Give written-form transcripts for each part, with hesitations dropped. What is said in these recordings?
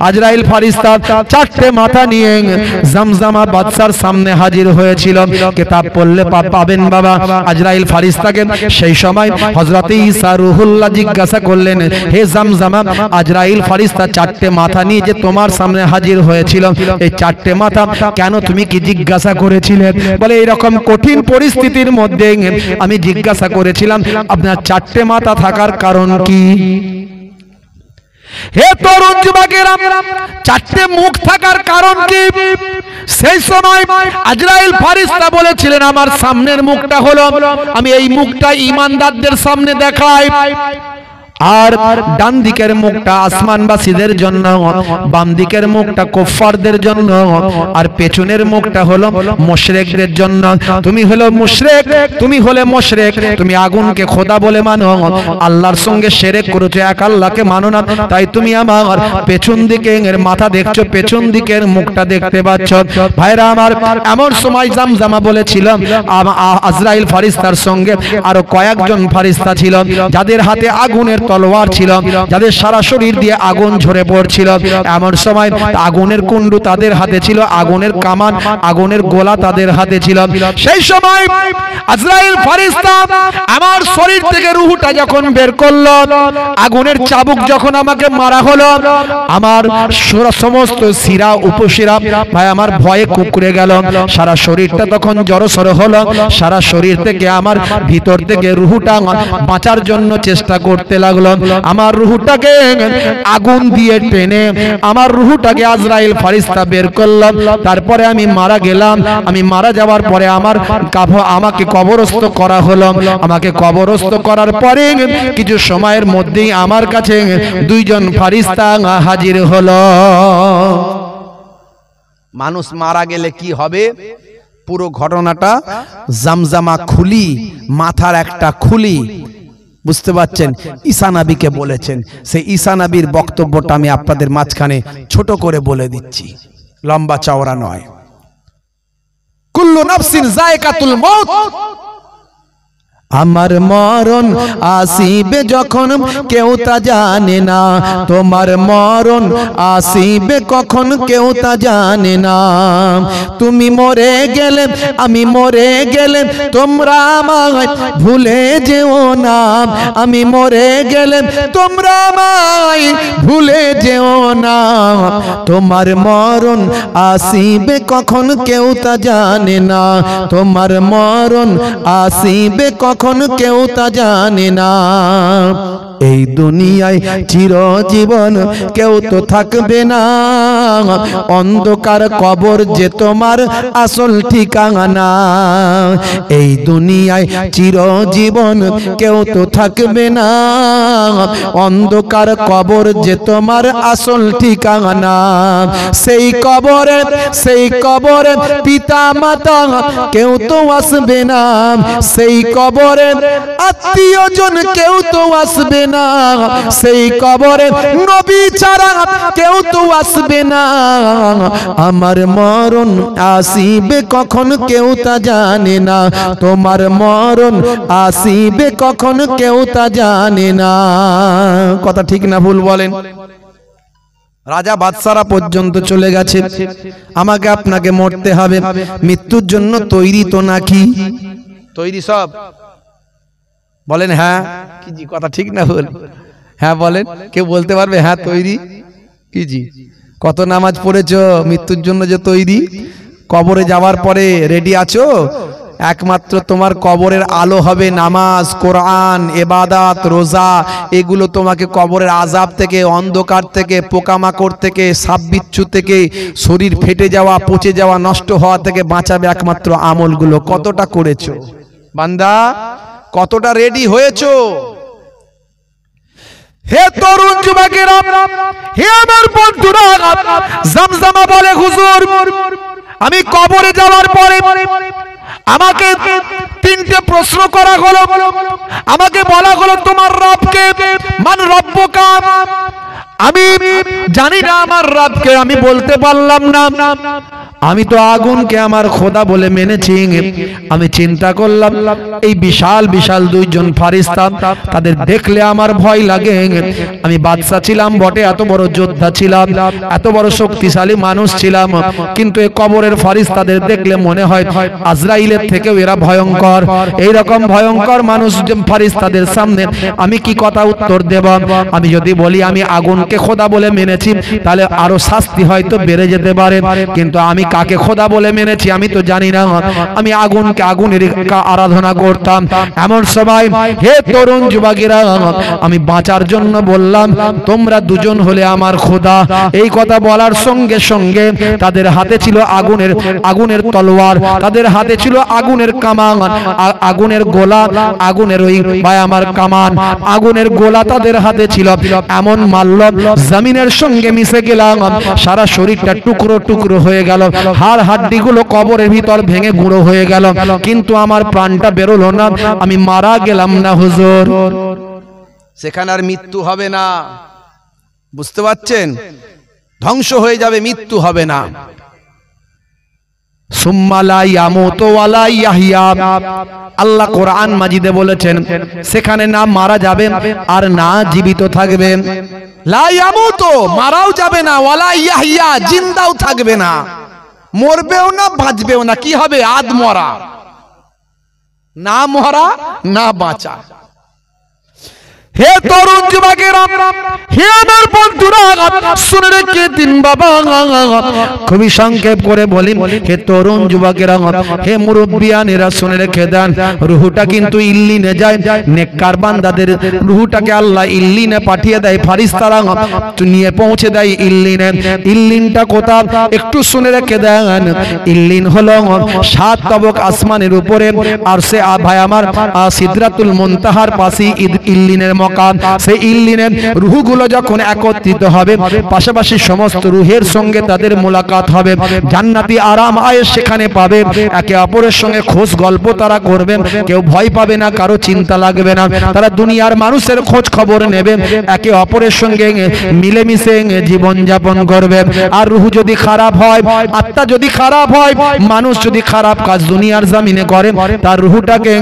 আজরাইল ফেরেশতা চারটে মাথা নিয়ে জামজামা বাদশার সামনে হাজির হয়েছিল। কিতাব পড়লে পাবেন বাবা। আজরাইল ফেরেশতাকে সেই সময় হযরত ঈসা রূহুল্লাহ জিজ্ঞাসা করলেন, হে জামজামা, আজরাইল ফেরেশতা চারটে মাথা নিয়ে যে তোমার সামনে হাজির হয়েছিল, এই চারটে মাথা কেন তুমি কি জিজ্ঞাসা করেছিলে? বলে এরকম কঠিন পরিস্থিতির মধ্যে আমি জিজ্ঞাসা করেছিলাম আপনার চারটে মাথা থাকার কারণ কি? হে তরুণ যুবকেরা, চারটে মুখ থাকার কারণ কি? সেই সময় আজরাইল ফেরেশতা বলেছিলেন আমার সামনের মুখটা হলো, আমি এই মুখটা ঈমানদারদের সামনে দেখাই, আর ডান দিকের মুখটা আসমানবাসীদের জন্য, বাম দিকের মুখটা কুফফারদের জন্য, আর পেছনের মুখটা হলো মুশরিকদের জন্য। তুমি হলো মুশরিক, তুমি হলে মুশরিক, তুমি আগুনকে খোদা বলে মানো, আল্লাহর সঙ্গে শিরক করেছো, এক আল্লাহকে মানো না, তাই তুমি আমার পেছন দিকের মাথা দেখছো, পেছন দিকের মুখটা দেখতে পাচ্ছ। ভাইরা আমার, এমন সময় জামজামা বলেছিল আজরাইল ফেরেশতার সঙ্গে আরো কয়েকজন ফেরেশতা ছিল যাদের হাতে আগুনের তলোয়ার ছিল, যাদের সারা শরীর দিয়ে আগুন ঝরে পড়ছিল। এমন সময় আগুনের কুণ্ডু তাদের হাতে ছিল, আগুনের কামান, আগুনের গোলা তাদের হাতে ছিল। সেই সময় আজরাইল ফেরেশতা আমার শরীর থেকে রূহটা যখন বের করলো, আগুনের চাবুক যখন আমাকে মারা হলো, আমার সমস্ত শিরা উপশিরা ভাই আমার ভয়ে কুঁকড়ে গেল, সারা শরীরটা তখন জড়সড় হলো, সারা শরীর থেকে আমার ভিতর থেকে রূহটা বাঁচার জন্য চেষ্টা করতে লাগলো। আমার রূহটাকে আগুন দিয়ে টেনে আমার রূহটাকে আজরাইল ফেরেশতা বের করলাম। তারপরে আমি মারা গেলাম। আমি মারা যাওয়ার পরে আমাকে কবরস্থ করা হলো। আমাকে কবরস্থ করার পরে কিছু সময়ের মধ্যেই আমার কাছে দুইজন ফেরেশতা হাজির হলো। মানুষ মারা গেলে কি হবে পুরো ঘটনাটা জামজামা খুলি, মাথার একটা খুলি, বুঝতে পারছেন, ঈসা নবীকে বলেছেন। সেই ঈসা নবীর বক্তব্যটা আমি আপনাদের মাঝখানে ছোট করে বলে দিচ্ছি, লম্বা চওড়া নয়। কুল্লু নাফসিন যায়কাতুল মউত, আমার মরণ আসিবে যখন কেউ তা জানে না, তোমার মরণ আসিবে কখন কেউ তা জানে না। তুমি মরে গেলে আমি মরে গেলে তোমরা আমায় ভুলে যেও না, আমি মরে গেলে তোমরা আমায় ভুলে যেও না। তোমার মরণ আসিবে কখন কেউ তা জানে না, তোমার মরণ আসিবে কখন কেউ তা জানে না। এই দুনিয়ায় চিরজীবন কেউ তো থাকবে না, অন্ধকার কবর যে তোমার আসল ঠিকানা। এই দুনিয়ায় চিরজীবন কেউ তো থাকবে না, অন্ধকার কবর যে তোমার আসল ঠিকানা। সেই কবরে পিতা মাতা কেউ তো আসবে না, সেই কবরে আত্মীয়জন কেউ তো আসবে না, সেই কবরে নবী ছাড়া কেউ তো আসবে না। আমার মরণ আসিবে কখন কেউ তা জানে না, তোমার মরণ আসিবে কখন কেউ তা জানে না। কথা ঠিক না ভুল বলেন? রাজা বাদশারা পর্যন্ত চলে গেছে, আমাকে আপনাকে মরতে হবে। মৃত্যুর জন্য তৈরি তো নাকি? তৈরি সব বলেন হ্যাঁ কি জি? কথা ঠিক না ভুল? হ্যাঁ বলেন, কেউ বলতে পারবে হ্যাঁ তৈরি কি জি? কত নামাজ পড়েছো মৃত্যুর জন্য যে তৈরি? কবরে যাওয়ার পরে রেডি আছো? একমাত্র তোমার কবরের আলো হবে নামাজ, কোরআন, ইবাদত, রোজা। এগুলো তোমাকে কবরের আযাব থেকে, অন্ধকার থেকে, পোকামাকড় থেকে, সাপ বিচ্ছু থেকে, শরীর ফেটে যাওয়া, পচে যাওয়া, নষ্ট হওয়া থেকে বাঁচাবে একমাত্র আমলগুলো। কতটা করেছো বান্দা? কতটা রেডি হয়েছো? হে তরুণ যুবকেরা, হে আমার বন্ধুরা, জামজামা বলে হুজুর আমি কবরে যাওয়ার পরে আমাকে তিনটে প্রশ্ন করা হলো। আমাকে বলা হলো তোমার রবকে, মান রব্বুকা। আমি জানি না আমার রবকে, আমি বলতে পারলাম না। আমি তো আগুনকে আমার খোদা বলে মেনেছি। আমি চিন্তা করলাম এই বিশাল বিশাল দুইজন ফারিস্তা, তাদের দেখলে আমার ভয় লাগে। আমি বাদশা ছিলাম বটে, এত বড় যোদ্ধা ছিলাম, এত বড় শক্তিশালী মানুষ ছিলাম, কিন্তু এই কবরের ফারিস্তাদের দেখলে মনে হয় আজরাইলের থেকেও এরা ভয়ঙ্কর। এইরকম ভয়ঙ্কর মানুষ ফারিস্তাদের সামনে আমি কি কথা উত্তর দেব? আমি যদি বলি আমি আগুনকে খোদা বলে মেনেছি, তাহলে আরো শাস্তি হয়তো বেড়ে যেতে পারে। কিন্তু আমি কাকে খোদা বলে মেনেছি আমি তো জানি না। আমি আগুনকে আগুনের আরাধনা করতাম। এমন সময় হে তরুণ যুবকেরা, আমি বাঁচার জন্য বললাম তোমরা দুজন হলে আমার খোদা। এই কথা বলার সঙ্গে সঙ্গে তাদের হাতে ছিল আগুনের তলোয়ার, তাদের হাতে ছিল আগুনের কামান, আগুনের গোলা, আগুনের ওই ভাই আমার কামান, আগুনের গোলা তাদের হাতে ছিল। এমন মারল জমিনের সঙ্গে মিশে গেলাম, সারা শরীরটা টুকরো টুকরো হয়ে গেল, হাড় হাড্ডি গুলো কবরের ভিতর ভেঙে গুঁড়ো হয়ে গেল, কিন্তু আমার প্রাণটা বেরোলো না, আমি মারা গেলাম না হুজুর। সেখানে আর মৃত্যু হবে না, বুঝতে পারছেন? ধ্বংস হয়ে যাবে, মৃত্যু হবে না। আল্লাহ কোরআন মাজিদে বলেছেন সেখানে না মারা যাবে আর না জীবিত থাকবে। লা ইয়ামুতু, মারাও যাবে না, ওয়ালা ইয়াহইয়া, জিন্দাও থাকবে না, মরবেও না বাঁচবেও না। কি হবে? আদ মরা, না মরা না বাঁচা। হে তরুণ যুবকেরা, হে আমার বন্ধুরা, শুনে রেখে দিন বাবা। খুবই সংক্ষেপ করে বলি, হে তরুণ যুবকেরা, হে মুরব্বিয়ানেরা, শুনে রেখে দেন, রুহুটা কিন্তু ইল্লিনে যায়। নেককার বান্দাদের রুহুটাকে আল্লাহ ইল্লিনে পাঠিয়ে দেয়, ফারিস্তারা নিয়ে পৌঁছে দেয় ইল্লিনে। ইল্লিনটা কোথা একটু শুনে রেখে দেন। ইল্লিন হলো 7 তবক আসমানের উপরে, আর সে ভাই আমার সিদরাতুল মুনতাহার পাশে ইল্লিনের মকাম। সেই ইল্লিনের রূহগুলো যখন একত্রিত হবে, পাশাপাশি সমস্ত রূহের সঙ্গে তাদের মোলাকাত হবে, জান্নাতি আরাম আয়েশ সেখানে পাবে, একে অপরের সঙ্গে খোঁজ গল্প তারা করবে, কেউ ভয় পাবে না, কারো চিন্তা লাগবে না, তারা দুনিয়ার মানুষের খোঁজ খবর নেবে, একে অপরের সঙ্গে মিলেমিশে জীবন যাপন করবে। আর রূহ যদি খারাপ হয়, আত্মা যদি খারাপ হয়, মানুষ যদি খারাপ কাজ দুনিয়ার জমিনে করে, তার রূহটাকে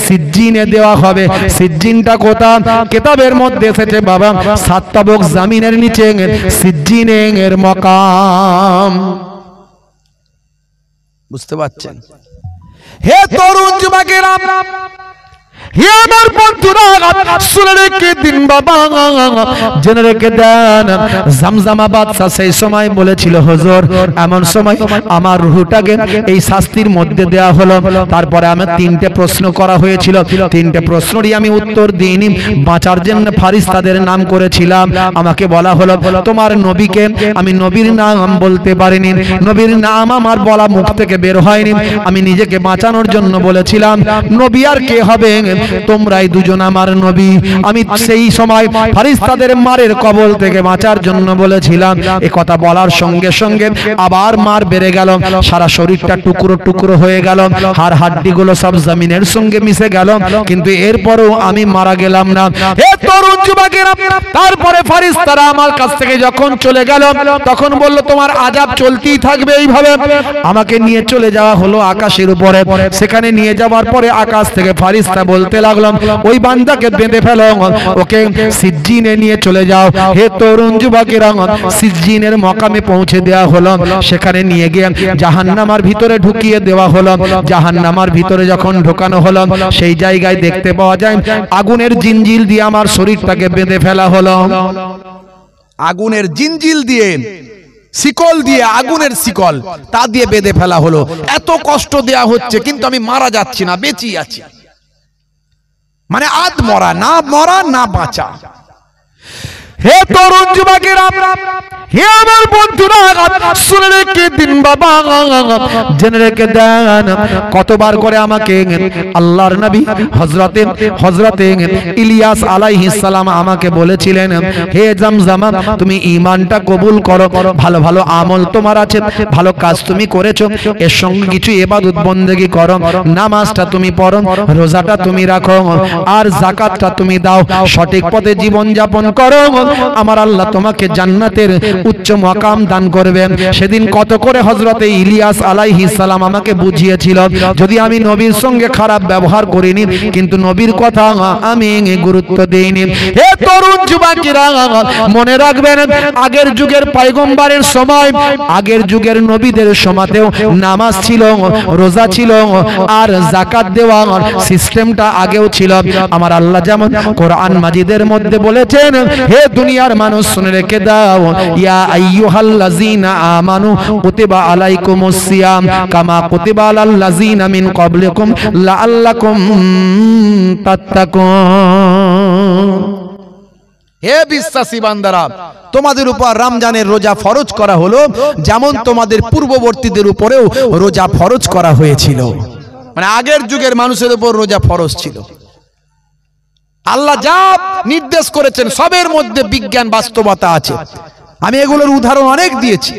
সিজ্জিনে দেওয়া হবে। সিজ্জিনটা কোথা? কিতাবের মধ্যে এসেছে বাবা, 7 তবক জমিনের নিচে সিজ্জিনের মকাম। বুঝতে পারছেন? হে তরুণ যুবকেরা, হে আমার বন্ধুরা, শুনে রেখে দিন বাবা, জেনে রেখে দেন। জামজামা বাদশা সেই সময় বলেছিল হুজুর, এমন সময় আমার রূহটাকে এই শাস্তির মধ্যে দেয়া হলো। তারপরে আমার 3টে প্রশ্ন করা হয়েছিল, 3টে প্রশ্নেরই আমি উত্তর দিইনি। বাঁচার জন্য ফারিস্তাদের নাম করেছিলাম। আমাকে বলা হলো তোমার নবীকে, আমি নবীর নাম বলতে পারিনি, নবীর নাম আমার বলা মুখ থেকে বের হয়নি। আমি নিজেকে বাঁচানোর জন্য বলেছিলাম নবী আর কে হবে, তোমরাই দুজন আমার নবী। আমি সেই সময় ফারিস্তাদের মারের কবল থেকে বাঁচার জন্য বলেছিলাম। এই কথা বলার সঙ্গে সঙ্গে আবার মার বেড়ে গেল, সারা শরীরটা টুকরো টুকরো হয়ে গেল, হাড় হাড্ডি গুলো সব জমিনের সঙ্গে মিশে গেল, কিন্তু এরপরও আমি মারা গেলাম না। হে তরুণ যুবকেরা, তারপরে ফারিস্তারা আমার কাছ থেকে যখন চলে গেল, তখন বলল তোমার আযাব চলতেই থাকবে এইভাবে। আমাকে নিয়ে চলে যাওয়া হলো আকাশের উপরে। সেখানে নিয়ে যাওয়ার পরে আকাশ থেকে ফারিস্তা বলতে লাগলাম ওই বান্দাকে বেঁধে ফেলো, ওকে সিজ্জিনে নিয়ে চলে যাও। হে তরুণ যুবকেরা, সিজ্জিনের মকামে পৌঁছে দেওয়া হলো। সেখানে নিয়ে গিয়ে জাহান্নামের ভিতরে ঢুকিয়ে দেওয়া হলো। জাহান্নামের ভিতরে যখন ঢোকানো হলো, সেই জায়গায় দেখতে পাওয়া যায় আগুনের জিনজিল দিয়ে আমার শরীরটাকে বেঁধে ফেলা হলো। আগুনের জিনজিল দিয়ে, শিকল দিয়ে, আগুনের শিকল তা দিয়ে বেঁধে ফেলা হলো। এত কষ্ট দেয়া হচ্ছে, কিন্তু আমি মারা যাচ্ছি না, বেঁচে আছি। মানে আদ মরা, না মরা না বাঁচা। হে তরুণ যুবকেরা, হে আমার বন্ধুরা, শুনে রেখে দিন বাবা, জেনে রেখে দেন। কতবার করে আমাকে আল্লাহর নবী হযরতে ইলিয়াস আলাইহিস সালাম আমাকে বলেছিলেন, হে জামজামা তুমি ঈমানটা কবুল করো, ভালো ভালো আমল তোমার আছে, ভালো কাজ তুমি করেছো, এর সঙ্গে কিছু ইবাদত বন্দেগী করো, নামাজটা তুমি পড়ো, রোজাটা তুমি রাখো, আর যাকাতটা তুমি দাও, সঠিক পথে জীবন যাপন করো, আমার আল্লাহ তোমাকে জান্নাতের উচ্চ মাকাম দান করবেন। সেদিন কত করে হযরতে ইলিয়াস আলাইহিস সালাম আমাকে বুঝিয়েছিল, যদি আমি নবীর সঙ্গে খারাপ ব্যবহার করিনি, কিন্তু নবীর কথা আমি গুরুত্ব দেইনি। হে তরুণ যুবকেরা, মনে রাখবেন আগের যুগের পয়গম্বরের সময়, আগের যুগের নবীদের সময়তেও নামাজ ছিল, রোজা ছিল, আর যাকাত দেওয়ার সিস্টেমটা আগেও ছিল। আমার আল্লাহ যেমন কোরআন মাজিদের মধ্যে বলেছেন, হে দুনিয়ার মানুষ শুনে রেখে দাও, ইয়া আইয়ুহাল্লাযীনা আমানু কুতিবা আলাইকুমুস সিয়াম কামা কুতিবা আলাল লাযীনা মিন ক্বাবলিকুম লাআল্লাকুম তাত্তাকুন। হে বিশ্বাসী বান্দারা, তোমাদের উপর রমজানের রোজা ফরজ করা হলো, যেমন তোমাদের পূর্ববর্তীদের উপরেও রোজা ফরজ করা হয়েছিল। মানে আগের যুগের মানুষের উপর রোজা ফরজ ছিল। আল্লাহ যা নির্দেশ করেছেন সবের মধ্যে বিজ্ঞান বাস্তবতা আছে। আমি এগুলোর উদাহরণ অনেক দিয়েছি।